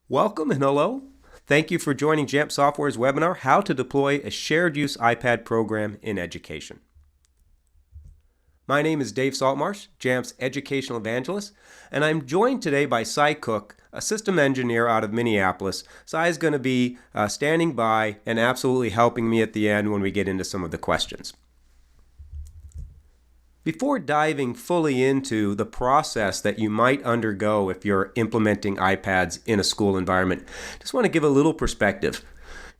Welcome and hello. Thank you for joining Jamf Software's webinar, How to Deploy a Shared Use iPad Program in Education. My name is Dave Saltmarsh, Jamf's Educational Evangelist, and I'm joined today by Cy Cook, a system engineer out of Minneapolis. Cy is going to be standing by and absolutely helping me at the end when we get into some of the questions. Before diving fully into the process that you might undergo if you're implementing iPads in a school environment, just want to give a little perspective.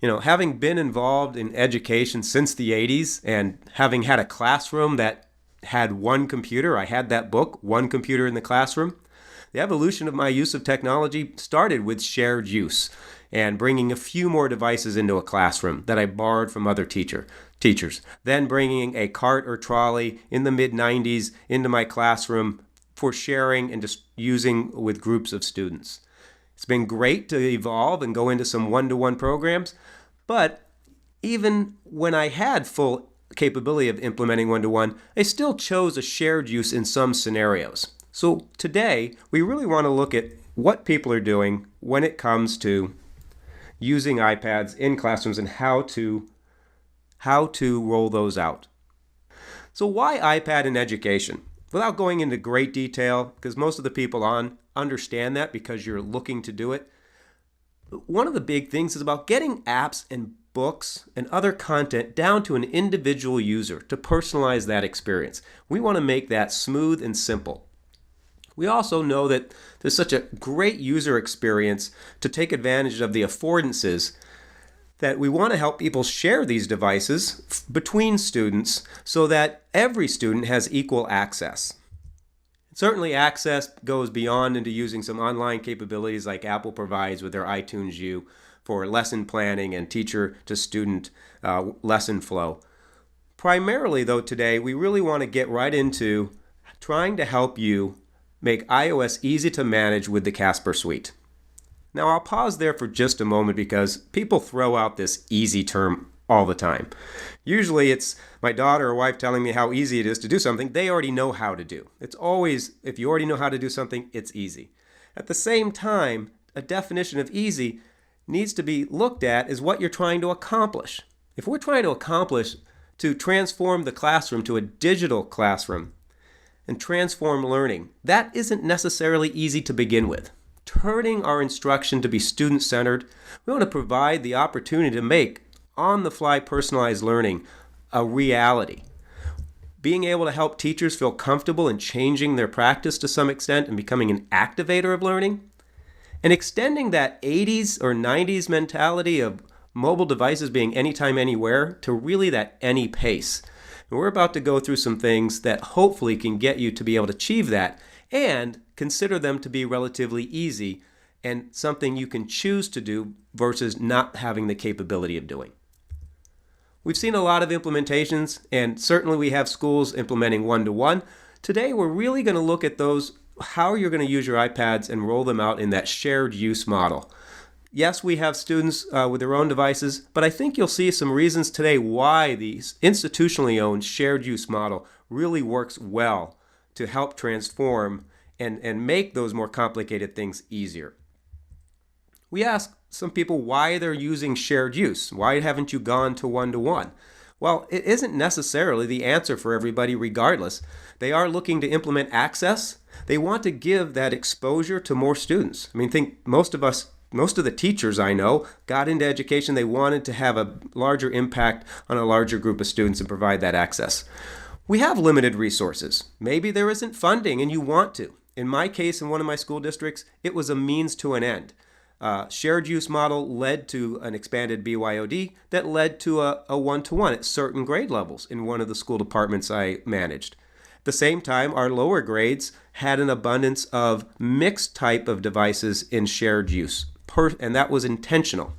Having been involved in education since the 80s and having had a classroom that had one computer, I had that book, One Computer in the Classroom. The evolution of my use of technology started with shared use and bringing a few more devices into a classroom that I borrowed from other teachers. Then bringing a cart or trolley in the mid-90s into my classroom for sharing and just using with groups of students. It's been great to evolve and go into some one-to-one programs, but even when I had full capability of implementing one-to-one, I still chose a shared use in some scenarios. So today, we really want to look at what people are doing when it comes to using iPads in classrooms and how to roll those out. So why iPad in education? Without going into great detail, because most of the people understand that because you're looking to do it, one of the big things is about getting apps and books and other content down to an individual user to personalize that experience. We want to make that smooth and simple. We also know that there's such a great user experience to take advantage of the affordances that we want to help people share these devices between students so that every student has equal access. Certainly access goes beyond into using some online capabilities like Apple provides with their iTunes U for lesson planning and teacher-to-student lesson flow. Primarily, though, today we really want to get right into trying to help you make iOS easy to manage with the Casper Suite. Now I'll pause there for just a moment because people throw out this easy term all the time. Usually it's my daughter or wife telling me how easy it is to do something they already know how to do. It's always, if you already know how to do something, it's easy. At the same time, a definition of easy needs to be looked at as what you're trying to accomplish. If we're trying to transform the classroom to a digital classroom and transform learning, that isn't necessarily easy to begin with. Turning our instruction to be student-centered, we want to provide the opportunity to make on-the-fly personalized learning a reality. Being able to help teachers feel comfortable in changing their practice to some extent and becoming an activator of learning, and extending that 80s or 90s mentality of mobile devices being anytime, anywhere to really that any pace. And we're about to go through some things that hopefully can get you to be able to achieve that and consider them to be relatively easy and something you can choose to do versus not having the capability of doing. We've seen a lot of implementations, and certainly we have schools implementing one-to-one. Today we're really going to look at how you're going to use your iPads and roll them out in that shared use model. Yes, we have students with their own devices, but I think you'll see some reasons today why the institutionally owned shared use model really works well to help transform and make those more complicated things easier. We ask some people why they're using shared use. Why haven't you gone to one-to-one? Well, it isn't necessarily the answer for everybody regardless. They are looking to implement access. They want to give that exposure to more students. I mean, think most of the teachers I know got into education. They wanted to have a larger impact on a larger group of students and provide that access. We have limited resources. Maybe there isn't funding and you want to. In my case, in one of my school districts, it was a means to an end. Shared use model led to an expanded BYOD that led to a one-to-one at certain grade levels in one of the school departments I managed. At the same time, our lower grades had an abundance of mixed type of devices in shared use, and that was intentional.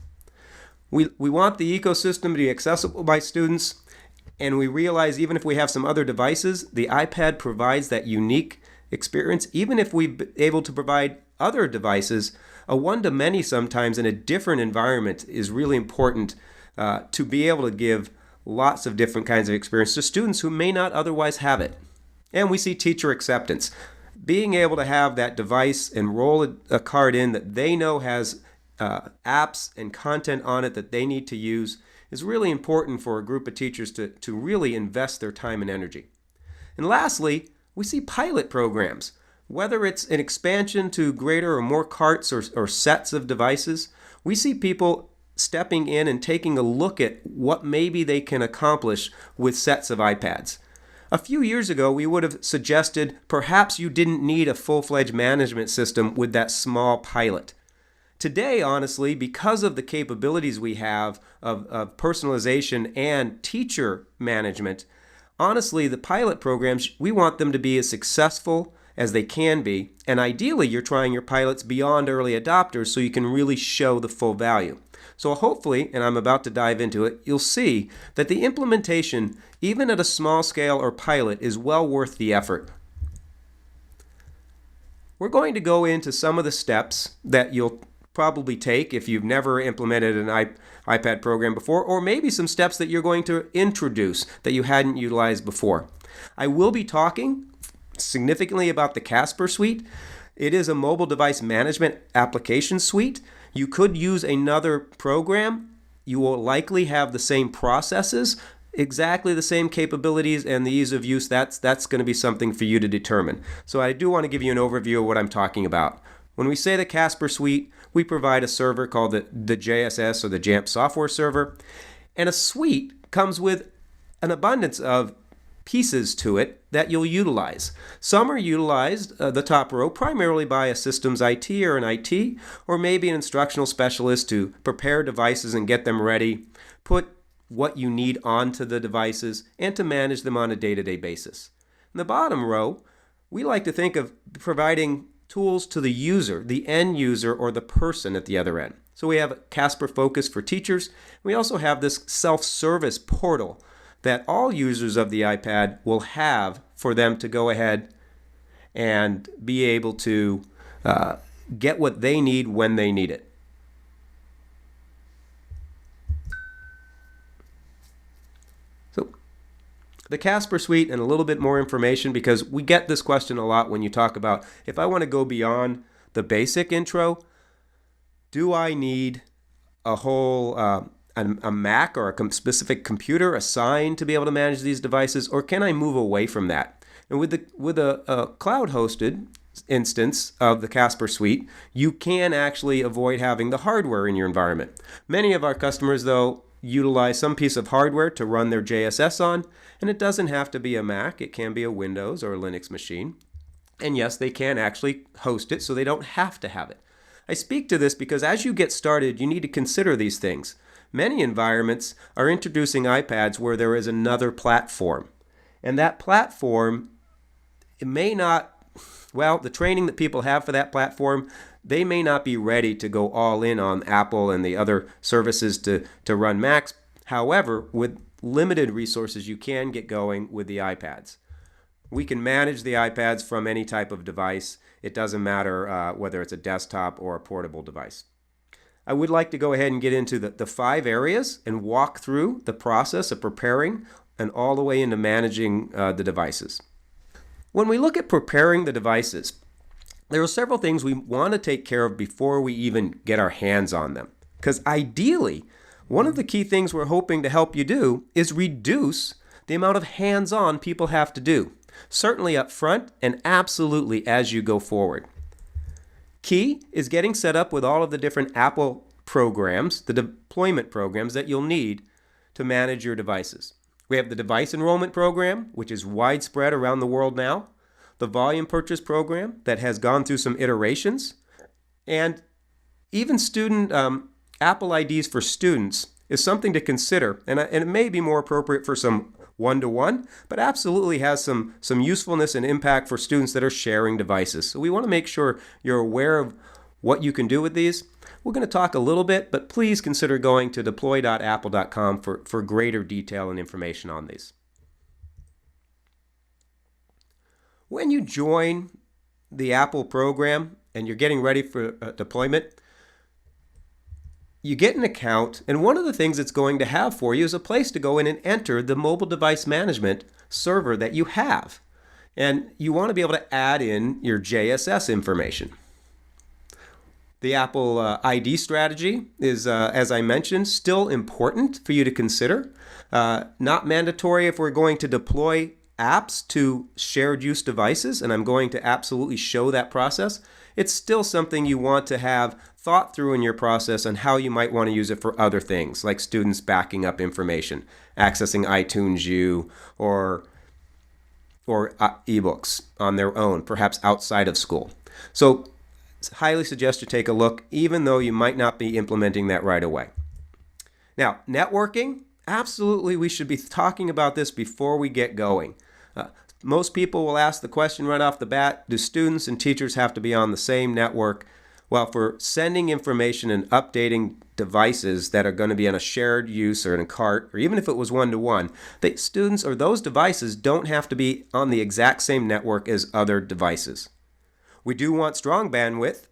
We want the ecosystem to be accessible by students, and we realize even if we have some other devices, the iPad provides that unique experience. Even if we're able to provide other devices, a one-to-many sometimes in a different environment is really important to be able to give lots of different kinds of experience to students who may not otherwise have it. And we see teacher acceptance. Being able to have that device and roll a card in that they know has apps and content on it that they need to use is really important for a group of teachers to really invest their time and energy. And lastly, we see pilot programs. Whether it's an expansion to greater or more carts or sets of devices, we see people stepping in and taking a look at what maybe they can accomplish with sets of iPads. A few years ago, we would have suggested perhaps you didn't need a full-fledged management system with that small pilot. Today, honestly, because of the capabilities we have of personalization and teacher management, honestly, the pilot programs, we want them to be as successful as they can be, and ideally you're trying your pilots beyond early adopters so you can really show the full value. So hopefully, and I'm about to dive into it, you'll see that the implementation, even at a small scale or pilot, is well worth the effort. We're going to go into some of the steps that you'll probably take if you've never implemented an iPad program before, or maybe some steps that you're going to introduce that you hadn't utilized before. I will be talking significantly about the Casper Suite. It is a mobile device management application suite. You could use another program. You will likely have the same processes, exactly the same capabilities, and the ease of use. That's going to be something for you to determine. So I do want to give you an overview of what I'm talking about. When we say the Casper Suite, we provide a server called the JSS or the Jamf software server, and a suite comes with an abundance of pieces to it that you'll utilize. Some are utilized, the top row, primarily by a systems IT or an IT, or maybe an instructional specialist to prepare devices and get them ready, put what you need onto the devices, and to manage them on a day-to-day basis. In the bottom row, we like to think of providing tools to the user, the end user, or the person at the other end. So we have Casper Focus for teachers. We also have this self-service portal that all users of the iPad will have for them to go ahead and be able to get what they need when they need it. So the Casper Suite, and a little bit more information, because we get this question a lot when you talk about, if I want to go beyond the basic intro, do I need a whole a Mac or a specific computer assigned to be able to manage these devices, or can I move away from that? And with a cloud-hosted instance of the Casper Suite, you can actually avoid having the hardware in your environment. Many of our customers, though, utilize some piece of hardware to run their JSS on, and it doesn't have to be a Mac. It can be a Windows or a Linux machine. And yes, they can actually host it, so they don't have to have it. I speak to this because as you get started, you need to consider these things. Many environments are introducing iPads where there is another platform. And that platform, it may not, well, the training that people have for that platform, they may not be ready to go all in on Apple and the other services to run Macs. However, with limited resources, you can get going with the iPads. We can manage the iPads from any type of device. It doesn't matter whether it's a desktop or a portable device. I would like to go ahead and get into the 5 areas and walk through the process of preparing and all the way into managing the devices. When we look at preparing the devices, there are several things we want to take care of before we even get our hands on them. Because ideally, one of the key things we're hoping to help you do is reduce the amount of hands-on people have to do, certainly up front and absolutely as you go forward. Key is getting set up with all of the different Apple programs, the deployment programs that you'll need to manage your devices. We have the device enrollment program, which is widespread around the world now, the volume purchase program that has gone through some iterations, and even student Apple IDs for students is something to consider, and it may be more appropriate for some one-to-one, but absolutely has some usefulness and impact for students that are sharing devices. So we want to make sure you're aware of what you can do with these. We're going to talk a little bit, but please consider going to deploy.apple.com for greater detail and information on these. When you join the Apple program and you're getting ready for deployment, you get an account, and one of the things it's going to have for you is a place to go in and enter the mobile device management server that you have. And you want to be able to add in your JSS information. The Apple ID strategy is, as I mentioned, still important for you to consider. Not mandatory if we're going to deploy apps to shared use devices, and I'm going to absolutely show that process. It's still something you want to have thought through in your process on how you might want to use it for other things, like students backing up information, accessing iTunes U, or ebooks on their own, perhaps outside of school. So I highly suggest you take a look, even though you might not be implementing that right away. Now, networking, absolutely we should be talking about this before we get going. Most people will ask the question right off the bat, do students and teachers have to be on the same network? Well, for sending information and updating devices that are going to be on a shared use or in a cart, or even if it was one-to-one, the students or those devices don't have to be on the exact same network as other devices. We do want strong bandwidth.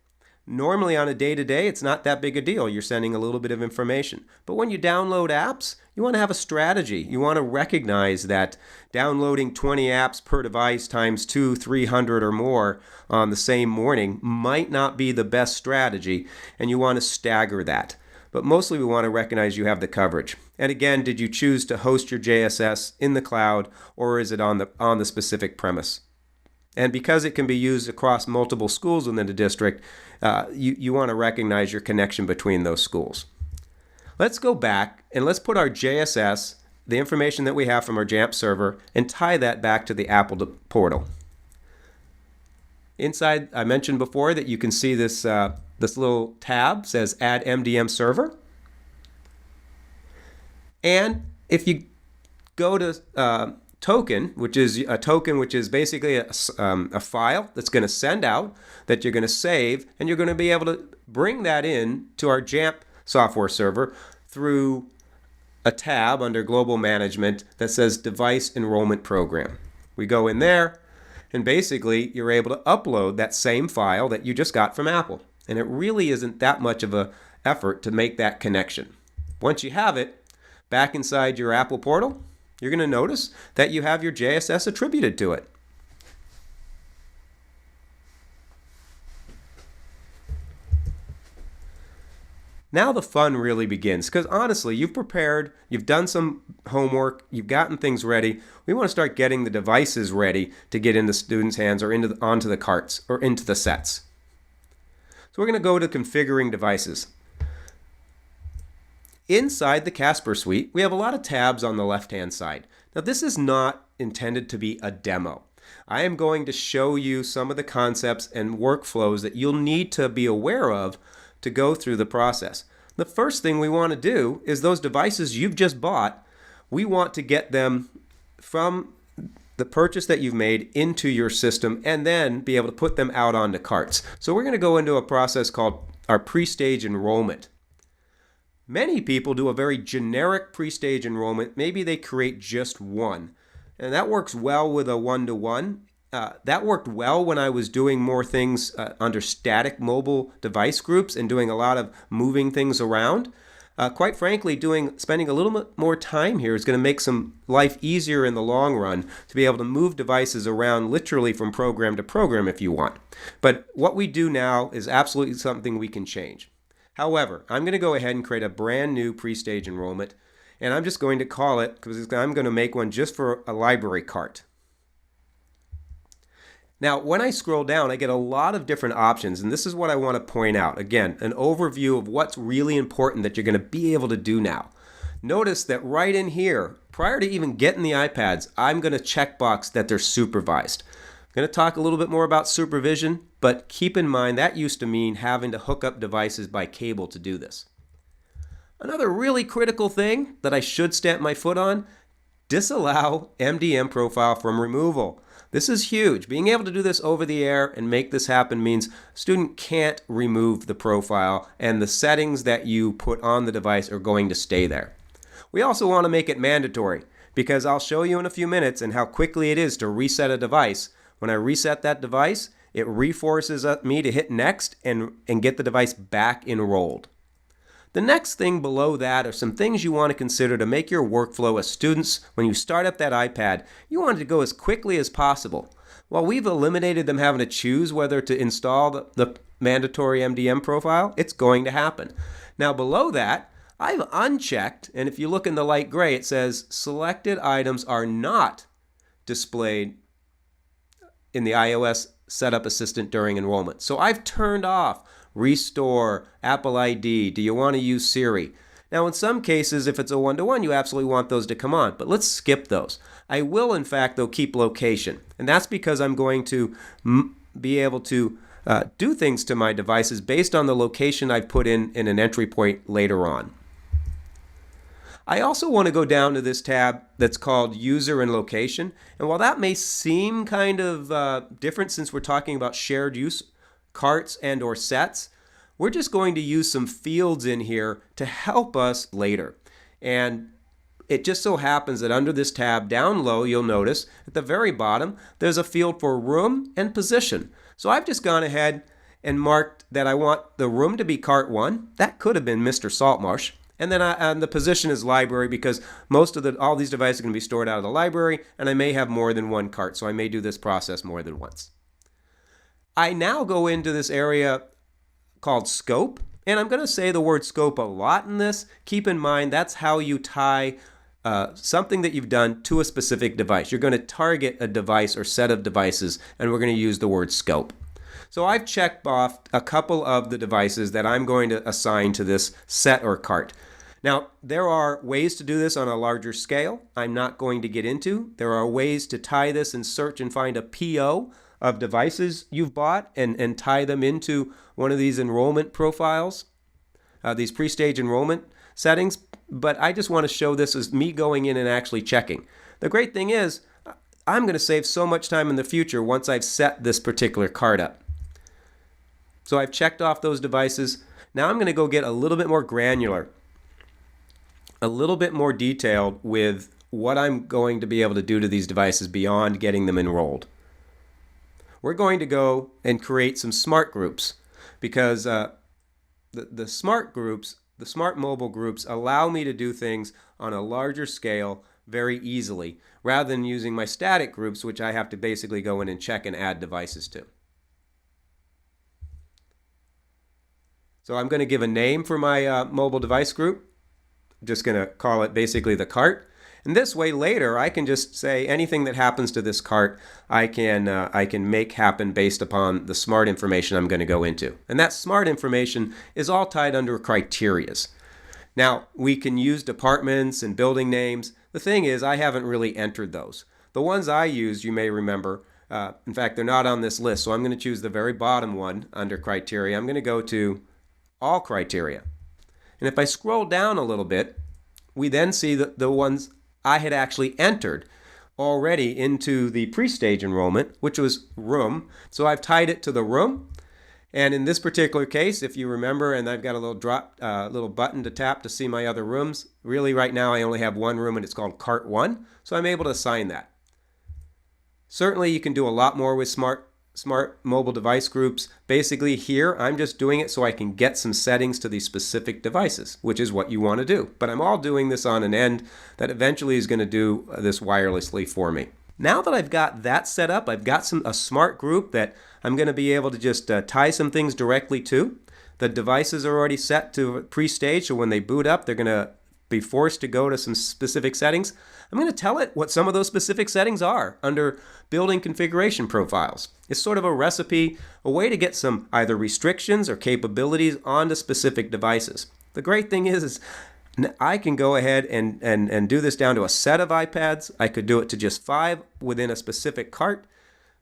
Normally on a day-to-day, it's not that big a deal. You're sending a little bit of information. But when you download apps, you want to have a strategy. You want to recognize that downloading 20 apps per device times 200, 300 or more on the same morning might not be the best strategy, and you want to stagger that. But mostly we want to recognize you have the coverage. And again, did you choose to host your JSS in the cloud, or is it on the specific premise? And because it can be used across multiple schools within the district, you want to recognize your connection between those schools. Let's go back and let's put our JSS, the information that we have from our Jamf server, and tie that back to the Apple portal. Inside, I mentioned before that you can see this little tab says Add MDM Server. And if you go to token, which is basically a file that's going to send out, that you're going to save, and you're going to be able to bring that in to our Jamf software server through a tab under Global Management that says Device Enrollment Program. We go in there, and basically you're able to upload that same file that you just got from Apple. And it really isn't that much of an effort to make that connection. Once you have it, back inside your Apple portal, you're going to notice that you have your JSS attributed to it. Now the fun really begins, because honestly, you've prepared, you've done some homework, you've gotten things ready. We want to start getting the devices ready to get in the students' hands or onto the carts or into the sets. So we're going to go to configuring devices. Inside the Casper Suite, we have a lot of tabs on the left-hand side. Now this is not intended to be a demo. I am going to show you some of the concepts and workflows that you'll need to be aware of to go through the process. The first thing we want to do is those devices you've just bought, we want to get them from the purchase that you've made into your system and then be able to put them out onto carts. So we're going to go into a process called our pre-stage enrollment. Many people do a very generic pre-stage enrollment. Maybe they create just one. And that works well with a one-to-one. That worked well when I was doing more things under static mobile device groups and doing a lot of moving things around. Quite frankly, spending a little bit more time here is going to make some life easier in the long run to be able to move devices around literally from program to program if you want. But what we do now is absolutely something we can change. However, I'm going to go ahead and create a brand new pre-stage enrollment, and I'm just going to call it, because I'm going to make one just for a library cart. Now, when I scroll down, I get a lot of different options, and this is what I want to point out. Again, an overview of what's really important that you're going to be able to do now. Notice that right in here, prior to even getting the iPads, I'm going to checkbox that they're supervised. I'm going to talk a little bit more about supervision, but keep in mind that used to mean having to hook up devices by cable to do this. Another really critical thing that I should stamp my foot on, disallow MDM profile from removal. This is huge. Being able to do this over the air and make this happen means a student can't remove the profile, and the settings that you put on the device are going to stay there. We also want to make it mandatory, because I'll show you in a few minutes and how quickly it is to reset a device. When I reset that device, it reforces me to hit next and get the device back enrolled. The next thing below that are some things you want to consider to make your workflow as students, when you start up that iPad, you want it to go as quickly as possible. While we've eliminated them having to choose whether to install the mandatory MDM profile, it's going to happen. Now below that, I've unchecked, and if you look in the light gray, it says selected items are not displayed in the iOS Setup Assistant during enrollment. So I've turned off Restore, Apple ID, do you want to use Siri? Now in some cases, if it's a one-to-one, you absolutely want those to come on, but let's skip those. I will, in fact, though, keep location, and that's because I'm going to be able to do things to my devices based on the location I've put in an entry point later on. I also want to go down to this tab that's called User and Location, and while that may seem kind of different since we're talking about shared use carts and or sets, we're just going to use some fields in here to help us later. And it just so happens that under this tab down low, you'll notice at the very bottom there's a field for room and position. So I've just gone ahead and marked that I want the room to be cart 1. That could have been Mr. Saltmarsh. And then the position is library, because most of all these devices are going to be stored out of the library, and I may have more than one cart, so I may do this process more than once. I now go into this area called scope, and I'm going to say the word scope a lot in this. Keep in mind that's how you tie something that you've done to a specific device. You're going to target a device or set of devices, and we're going to use the word scope. So I've checked off a couple of the devices that I'm going to assign to this set or cart. Now, there are ways to do this on a larger scale I'm not going to get into. There are ways to tie this and search and find a PO of devices you've bought and tie them into one of these enrollment profiles, these pre-stage enrollment settings. But I just want to show this as me going in and actually checking. The great thing is I'm going to save so much time in the future once I've set this particular cart up. So I've checked off those devices. Now I'm going to go get a little bit more granular, a little bit more detailed with what I'm going to be able to do to these devices beyond getting them enrolled. We're going to go and create some smart groups, because the smart groups, the smart mobile groups, allow me to do things on a larger scale very easily, rather than using my static groups, which I have to basically go in and check and add devices to. So I'm going to give a name for my mobile device group. I'm just going to call it basically the cart. And this way later I can just say anything that happens to this cart I can make happen based upon the smart information I'm going to go into. And that smart information is all tied under criterias. Now we can use departments and building names. The thing is, I haven't really entered those. The ones I used, you may remember, in fact they're not on this list, so I'm going to choose the very bottom one under criteria. I'm going to go to all criteria. And if I scroll down a little bit, we then see the ones I had actually entered already into the pre-stage enrollment, which was room. So I've tied it to the room. And in this particular case, if you remember, and I've got a little button to tap to see my other rooms. Really right now I only have one room and it's called cart 1. So I'm able to assign that. Certainly you can do a lot more with smart mobile device groups. Basically here I'm just doing it so I can get some settings to these specific devices, which is what you want to do. But I'm all doing this on an end that eventually is going to do this wirelessly for me. Now that I've got that set up, I've got a smart group that I'm going to be able to just tie some things directly to. The devices are already set to pre-stage, so when they boot up they're going to be forced to go to some specific settings. I'm going to tell it what some of those specific settings are under building configuration profiles. It's sort of a recipe, a way to get some either restrictions or capabilities onto specific devices. The great thing is I can go ahead and do this down to a set of iPads. I could do it to just 5 within a specific cart,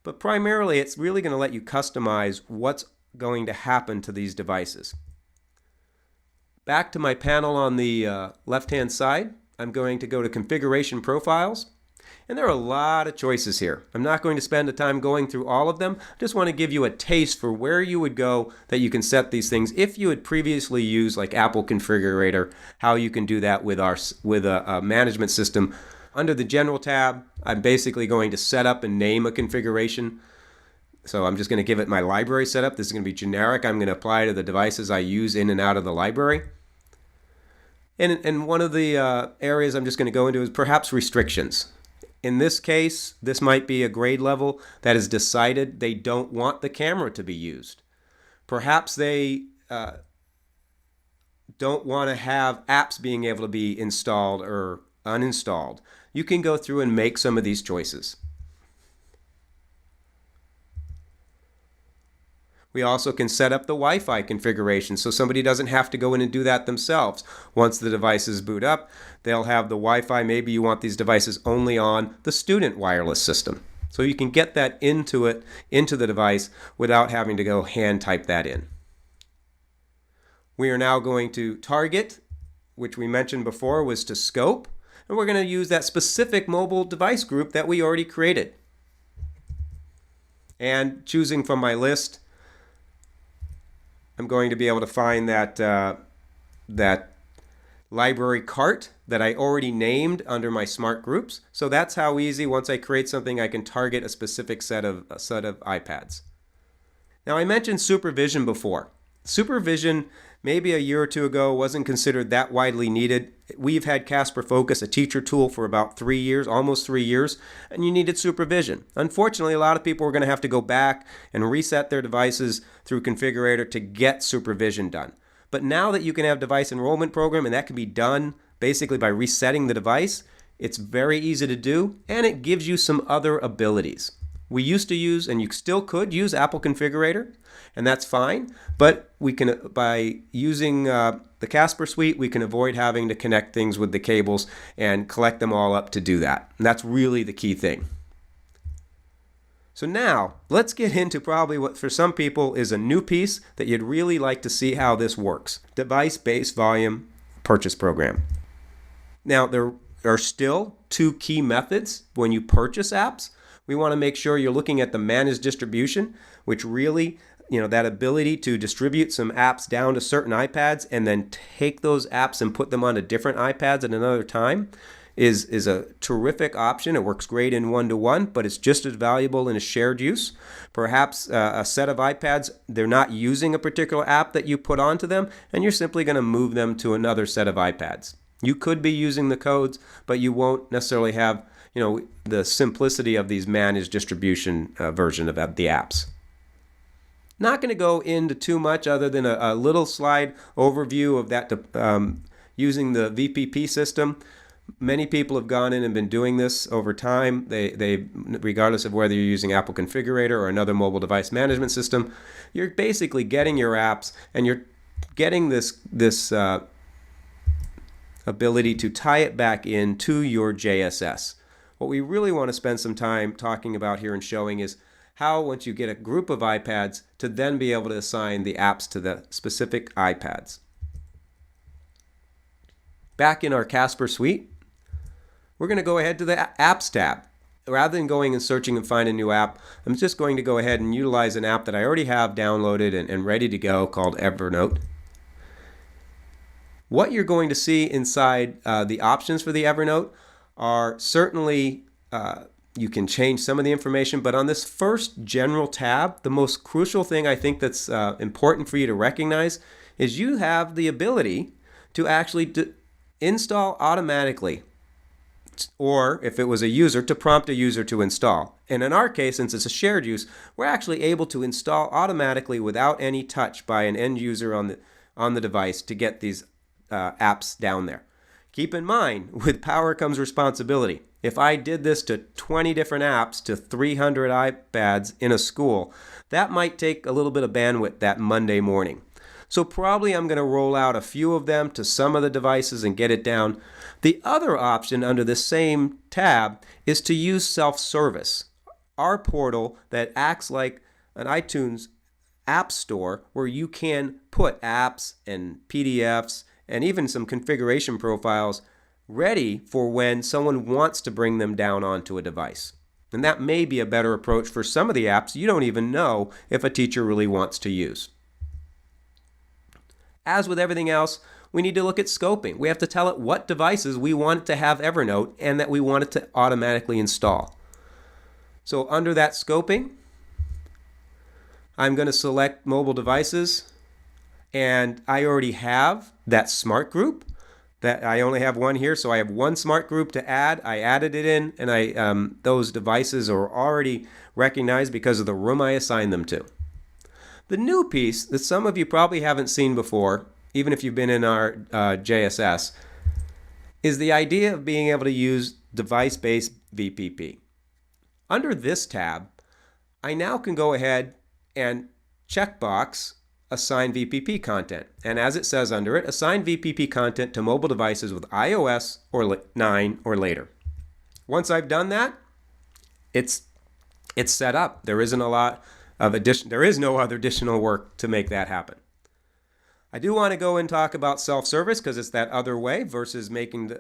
but primarily it's really going to let you customize what's going to happen to these devices. Back to my panel on the left-hand side, I'm going to go to Configuration Profiles, and there are a lot of choices here. I'm not going to spend the time going through all of them. I just want to give you a taste for where you would go that you can set these things. If you had previously used like Apple Configurator, how you can do that with a management system. Under the General tab, I'm basically going to set up and name a configuration. So I'm just going to give it my library setup. This is going to be generic. I'm going to apply to the devices I use in and out of the library. And one of the areas I'm just going to go into is perhaps restrictions. In this case, this might be a grade level that has decided they don't want the camera to be used. Perhaps they don't want to have apps being able to be installed or uninstalled. You can go through and make some of these choices. We also can set up the Wi-Fi configuration so somebody doesn't have to go in and do that themselves. Once the devices boot up, they'll have the Wi-Fi. Maybe you want these devices only on the student wireless system. So you can get that into the device without having to go hand type that in. We are now going to target, which we mentioned before was to scope, and we're going to use that specific mobile device group that we already created. And choosing from my list, I'm going to be able to find that library cart that I already named under my smart groups. So that's how easy, once I create something, I can target a specific set of iPads. Now, I mentioned supervision before. Supervision, maybe a year or two ago, wasn't considered that widely needed. We've had Casper Focus, a teacher tool, for about 3 years, almost 3 years, and you needed supervision. Unfortunately, a lot of people are going to have to go back and reset their devices through Configurator to get supervision done. But now that you can have device enrollment program, and that can be done basically by resetting the device, it's very easy to do, and it gives you some other abilities. We used to use, and you still could use, Apple Configurator, and that's fine, but we can, by using the Casper Suite, we can avoid having to connect things with the cables and collect them all up to do that. And that's really the key thing. So now, let's get into probably what for some people is a new piece that you'd really like to see how this works. Device-based volume purchase program. Now, there are still two key methods when you purchase apps. We want to make sure you're looking at the managed distribution, which really, that ability to distribute some apps down to certain iPads and then take those apps and put them onto different iPads at another time is a terrific option. It works great in one-to-one, but it's just as valuable in a shared use. Perhaps a set of iPads, they're not using a particular app that you put onto them, and you're simply going to move them to another set of iPads. You could be using the codes, but you won't necessarily have the simplicity of these managed distribution version of the apps. Not going to go into too much other than a little slide overview of that using the VPP system. Many people have gone in and been doing this over time. They regardless of whether you're using Apple Configurator or another mobile device management system, you're basically getting your apps and you're getting this ability to tie it back into your JSS. What we really want to spend some time talking about here and showing is how, once you get a group of iPads, to then be able to assign the apps to the specific iPads. Back in our Casper Suite, we're going to go ahead to the Apps tab. Rather than going and searching and find a new app, I'm just going to go ahead and utilize an app that I already have downloaded and ready to go called Evernote. What you're going to see inside the options for the Evernote are certainly, you can change some of the information, but on this first general tab, the most crucial thing I think that's important for you to recognize is you have the ability to actually install automatically, or if it was a user, to prompt a user to install. And in our case, since it's a shared use, we're actually able to install automatically without any touch by an end user on the device to get these apps down there. Keep in mind, with power comes responsibility. If I did this to 20 different apps to 300 iPads in a school, that might take a little bit of bandwidth that Monday morning. So probably I'm going to roll out a few of them to some of the devices and get it down. The other option under the same tab is to use self-service, our portal that acts like an iTunes app store where you can put apps and PDFs and even some configuration profiles ready for when someone wants to bring them down onto a device. And that may be a better approach for some of the apps you don't even know if a teacher really wants to use. As with everything else, we need to look at scoping. We have to tell it what devices we want it to have Evernote and that we want it to automatically install. So under that scoping, I'm going to select mobile devices, and I already have that smart group, that I only have one here, so I have one smart group to add. I added it in, and those devices are already recognized because of the room I assigned them to. The new piece that some of you probably haven't seen before, even if you've been in our JSS, is the idea of being able to use device-based VPP. Under this tab, I now can go ahead and checkbox assign VPP content. And as it says under it, assign VPP content to mobile devices with iOS or 9 or later. Once I've done that, it's set up. There isn't a lot of there is no other additional work to make that happen. I do want to go and talk about self-service because it's that other way versus making the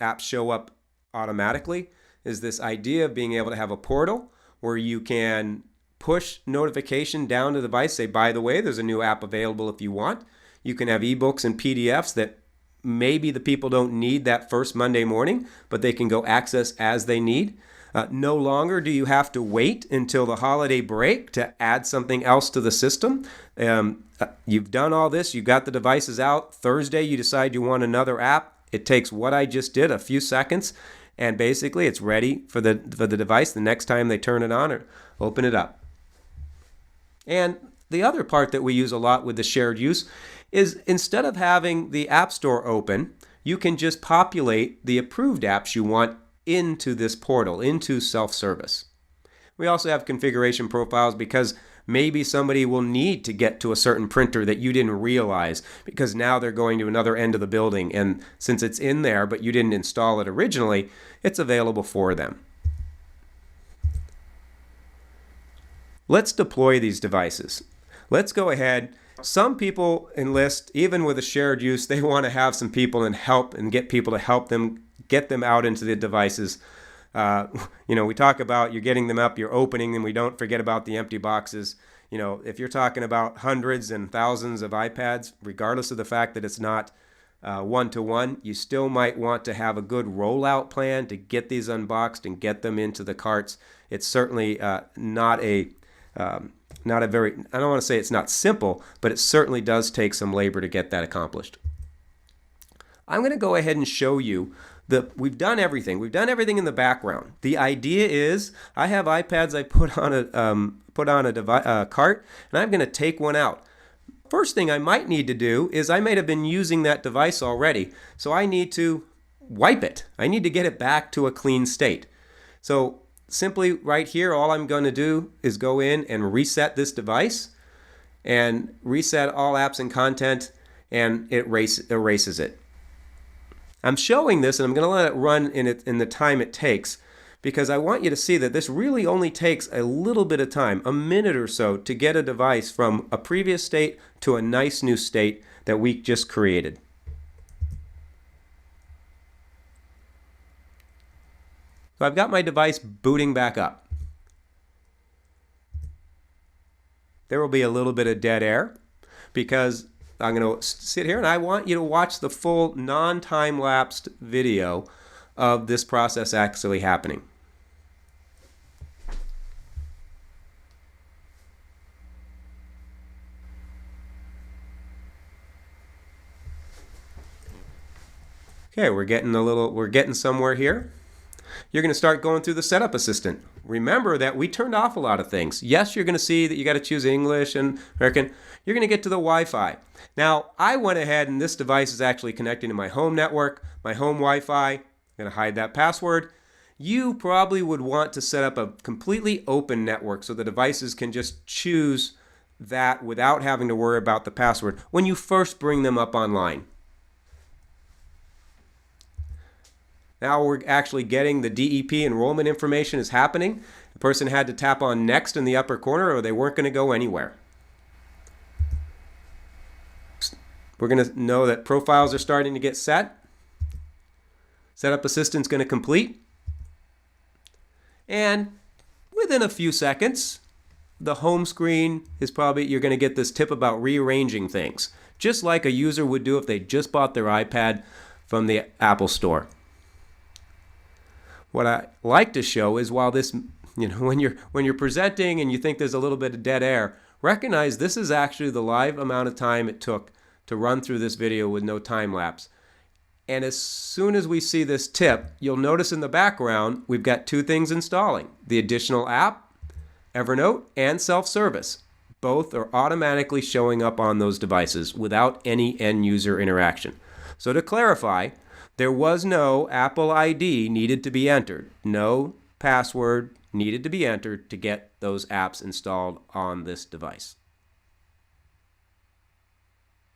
apps show up automatically, is this idea of being able to have a portal where you can push notification down to the device, say, by the way, there's a new app available if you want. You can have ebooks and PDFs that maybe the people don't need that first Monday morning, but they can go access as they need. No longer do you have to wait until the holiday break to add something else to the system. You've done all this, you've got the devices out. Thursday, you decide you want another app. It takes what I just did, a few seconds, and basically it's ready for the device the next time they turn it on or open it up. And the other part that we use a lot with the shared use is instead of having the App Store open, you can just populate the approved apps you want into this portal, into self-service. We also have configuration profiles because maybe somebody will need to get to a certain printer that you didn't realize because now they're going to another end of the building, and since it's in there but you didn't install it originally, it's available for them. Let's deploy these devices. Let's go ahead. Some people enlist, even with a shared use, they want to have some people and help and get people to help them get them out into the devices. We talk about you're getting them up, you're opening them. We don't forget about the empty boxes. If you're talking about hundreds and thousands of iPads, regardless of the fact that it's not one-to-one, you still might want to have a good rollout plan to get these unboxed and get them into the carts. It's certainly not a very, I don't want to say it's not simple, but it certainly does take some labor to get that accomplished. I'm going to go ahead and show you that we've done everything. We've done everything in the background. The idea is I have iPads I put on a cart, and I'm going to take one out. First thing I might need to do is I might have been using that device already, so I need to wipe it. I need to get it back to a clean state. So simply right here, all I'm going to do is go in and reset this device and reset all apps and content, and it erases it. I'm showing this, and I'm going to let it run in the time it takes, because I want you to see that this really only takes a little bit of time, a minute or so, to get a device from a previous state to a nice new state that we just created. So I've got my device booting back up. There will be a little bit of dead air because I'm going to sit here and I want you to watch the full non-time-lapsed video of this process actually happening. Okay, we're getting somewhere here. You're going to start going through the setup assistant. Remember that we turned off a lot of things. Yes, you're going to see that you got to choose English and American. You're going to get to the Wi-Fi. Now, I went ahead and this device is actually connecting to my home network, my home Wi-Fi. I'm going to hide that password. You probably would want to set up a completely open network so the devices can just choose that without having to worry about the password when you first bring them up online. Now we're actually getting the DEP enrollment information is happening. The person had to tap on next in the upper corner or they weren't going to go anywhere. We're going to know that profiles are starting to get set. Setup assistant's going to complete. And within a few seconds, the home screen is probably, you're going to get this tip about rearranging things, just like a user would do if they just bought their iPad from the Apple Store. What I like to show is while this, when you're presenting and you think there's a little bit of dead air, recognize this is actually the live amount of time it took to run through this video with no time lapse. And as soon as we see this tip, you'll notice in the background, we've got two things installing: the additional app, Evernote, and self-service. Both are automatically showing up on those devices without any end user interaction. So to clarify, there was no Apple ID needed to be entered. No password needed to be entered to get those apps installed on this device.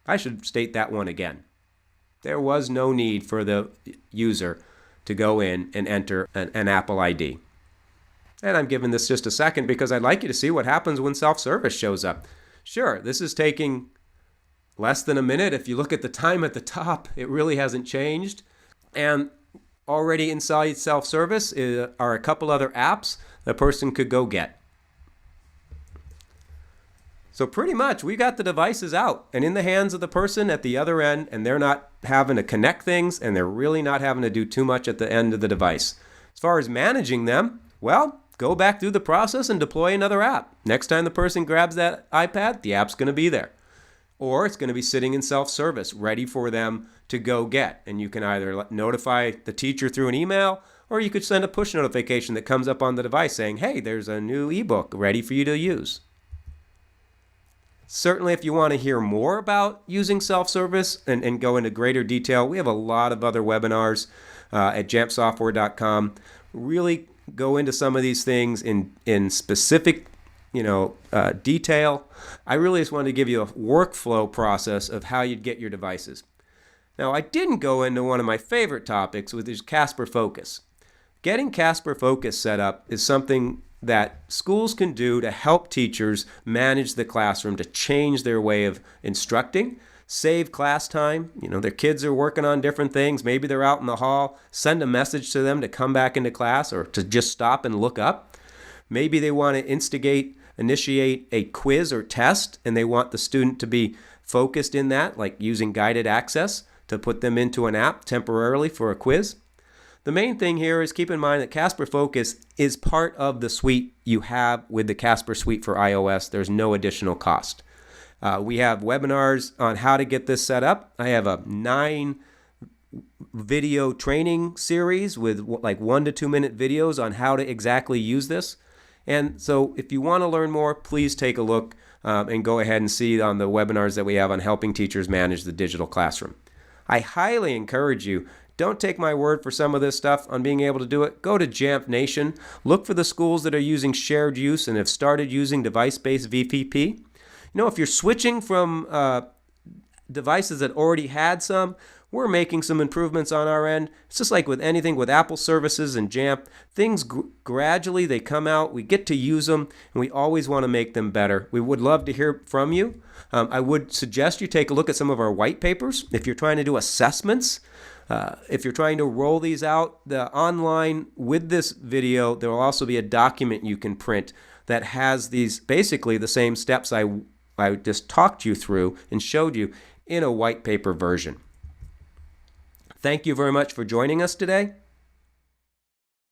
I should state that one again. There was no need for the user to go in and enter an Apple ID. And I'm giving this just a second because I'd like you to see what happens when self-service shows up. Sure, this is taking less than a minute. If you look at the time at the top, it really hasn't changed. And already inside self-service are a couple other apps the person could go get. So pretty much we got the devices out and in the hands of the person at the other end, and they're not having to connect things, and they're really not having to do too much at the end of the device. As far as managing them, well, go back through the process and deploy another app. Next time the person grabs that iPad, the app's going to be there. Or it's going to be sitting in self-service, ready for them to go get. And you can either notify the teacher through an email, or you could send a push notification that comes up on the device saying, hey, there's a new ebook ready for you to use. Certainly, if you want to hear more about using self-service and go into greater detail, we have a lot of other webinars at jamfsoftware.com. Really go into some of these things in specific detail. I really just wanted to give you a workflow process of how you'd get your devices. Now, I didn't go into one of my favorite topics, which is Casper Focus. Getting Casper Focus set up is something that schools can do to help teachers manage the classroom, to change their way of instructing, save class time. Their kids are working on different things. Maybe they're out in the hall. Send a message to them to come back into class or to just stop and look up. Maybe they want to initiate a quiz or test, and they want the student to be focused in that, like using guided access to put them into an app temporarily for a quiz. The main thing here is keep in mind that Casper Focus is part of the suite you have with the Casper Suite for iOS. There's no additional cost. We have webinars on how to get this set up. I have a 9 video training series with like 1 to 2 minute videos on how to exactly use this. And so if you want to learn more, please take a look and go ahead and see on the webinars that we have on helping teachers manage the digital classroom. I highly encourage you, don't take my word for some of this stuff on being able to do it. Go to Jamf Nation. Look for the schools that are using shared use and have started using device-based VPP. If you're switching from devices that already had some, we're making some improvements on our end. It's just like with anything with Apple services and Jamf. Things gradually, they come out. We get to use them, and we always want to make them better. We would love to hear from you. I would suggest you take a look at some of our white papers. If you're trying to do assessments, if you're trying to roll these out online with this video, there will also be a document you can print that has these basically the same steps I just talked you through and showed you in a white paper version. Thank you very much for joining us today.